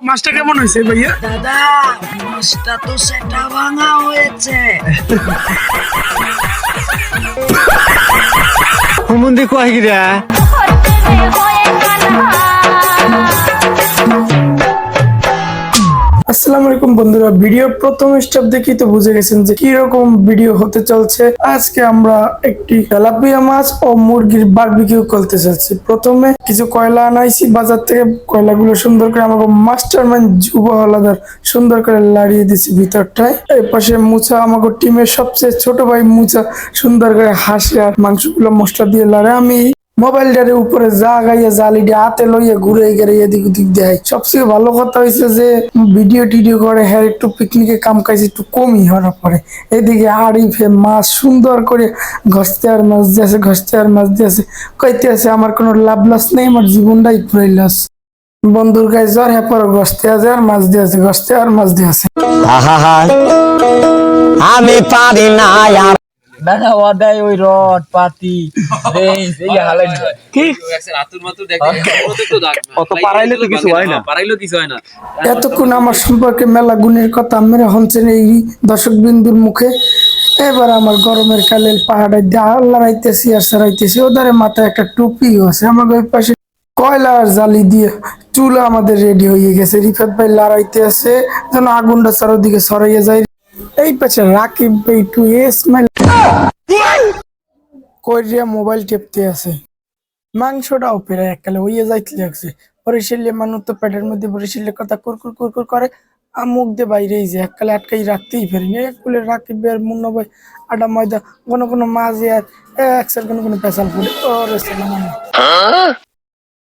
মাছটা কেমন হয়েছে ভাইয়া? দাদা মাছটা তো সেটা ভাঙা হয়েছে। হুমুন্দি কয় গিরা আসসালামু আলাইকুম বন্ধুরা, ভিডিও প্রথম স্টেপ দেখি তো বুঝে গেছেন যে কি রকম ভিডিও হতে চলছে। আজকে আমরা একটি তেলাপিয়া মাছ ও মুরগির বারবিকিউ করতে চাচ্ছি। প্রথমে কিছু কয়লা আনাইছি বাজার থেকে, কয়লাগুলো সুন্দর করে আমাকে মাস্টারমাইন্ড যুব হাওলাদার সুন্দর করে লাড়িয়ে দিছি ভিতরটায়। এই পাশে মুছা আমাকে টিমের সবচেয়ে ছোট ভাই মুছা সুন্দর করে হাসি আর মাংসগুলো মশলা দিয়ে লাড়ে। আমি মোবাইলটার উপরে যা গাইয়া জালিটা হাতে লইয়া ঘুরে গেড়ে এদিক ওদিক দেয়। সবচেয়ে ভালো কথা হয়েছে যে ভিডিও টিডিও করে হ্যাঁ একটু পিকনিকে কাম কাজ একটু কমই হওয়ার পরে এদিকে আরিফে মাছ সুন্দর করে ঘষতে আর মাছ দিয়েছে, ঘষতে আর মাছ দিয়েছে, কইতে আছে আমার কোনো লাভ লস নেই, আমার জীবনটাই পুরাই লস। বন্ধুর গায়ে জ্বর হ্যাঁ পরে ঘষতে আছে আর মাছ দিয়েছে, ঘষতে আর মাছ দিয়েছে। আমি পারি না আর দাদা ওদাই ওই রড পাতি রেঞ্জ এই হালাই কি অত পারাইলে তো কিছু হয় না। এতক্ষণ আমার সম্পর্কে মেলা গুণের কথা মেরে হচ্ছেন এই দর্শক বিন্দুর মুখে। এবার আমার গরমের কালে পাহাড়ে লড়াইতেছি আর সরাইতেছি, ওদের মাথায় একটা টুপিও আছে। আমার ওই পাশে কয়লা আর জালি দিয়ে চুলা আমাদের রেডি হয়ে গেছে। রিফাত ভাই লড়াইতে আছে যেন আগুনটা চারোদিকে ছড়াইয়ে যায়। এই পাশে রাকিব ভাই টু স্মাইল কইরিয়া মোবাইল টেপতে আছে। মাংসটাও প্রায় এককালে হইয়া যাইতে লাগছে। বরিশালে মানুষ তো পেটের মধ্যে বরিশালের কথা কুরকুর কুরকুর করে, মুখ দিয়ে বাইরে যে এককালে আটকাই রাখতেই পারি না। এককুলে রাকিব ভাই আর মুন্না ভাই আটা ময়দা কোনো কোনো মাঝে আর একসার কোনো কোনো পেশাল পড়ে ওরে সিনেমা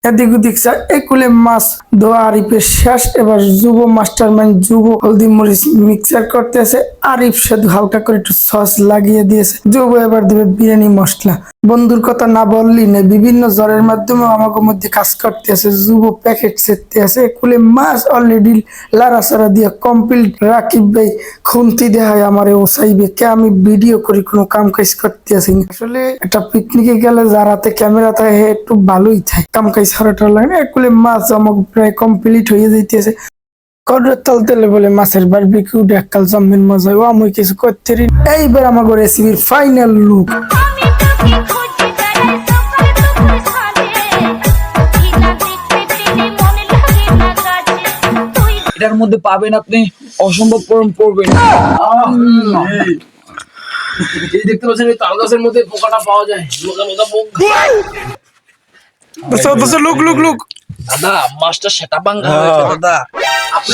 এদিক ওদিক এই কুলে মাছ ধোয়া আরিফের শেষ। এবার যুব মাস্টার মাইন্ড যুব হলদি মরিচ মিক্সার করতেছে। আরিফ শুধু হালকা করে একটু সস লাগিয়ে দিয়েছে। যুব এবার দেবে বিরিয়ানি মশলা। বন্ধুর কথা না বললি না, বিভিন্ন জ্বরের মাধ্যমে আমাকে মধ্যে কাজ করতে আছে। যুব প্যাকেট সেরতে আছে। কুলে মাছ অলরেডি লাড়াচাড়া দিয়ে কমপ্লিট। রাকিব ভাই খুন্তি দেখায় আমারে ও চাইবে কে আমি ভিডিও করি, কোনো কাম কাজ করতে আসি না। আসলে একটা পিকনিকে গেলে যার হাতে ক্যামেরা থাকে একটু ভালোই থাকে, কাম কাজ ছড়াটা লাগে না। একুলে মাছ আমাকে প্রায় কমপ্লিট হয়ে যাইতেছে। কড়ের তাল তেলে বলে মাছের বারবিকিউ এককাল জম্মের মজা ও আমি কিছু করতে পারি। এইবার আমাকে রেসিপির ফাইনাল লুক। এটার মধ্যে পাবেন আপনি অসম্ভব পরম পড়বেন। এই দেখতে পাচ্ছেন এই তাল গাছের মধ্যে পোকাটা পাওয়া যায়। লুক লুক লুক দাদা মাছটা সেটা বাঙ্গা হয়েছে দাদা।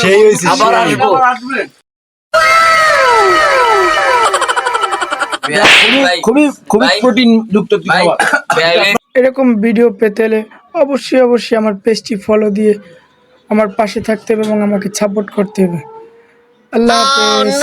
সেই হইছে আবার আসবেন। খুবই খুবই প্রোটিন যুক্ত খাবার। এরকম ভিডিও পেতে হলে অবশ্যই অবশ্যই আমার পেজটি ফলো দিয়ে আমার পাশে থাকতে হবে এবং আমাকে সাপোর্ট করতে হবে। আল্লাহ হাফেজ।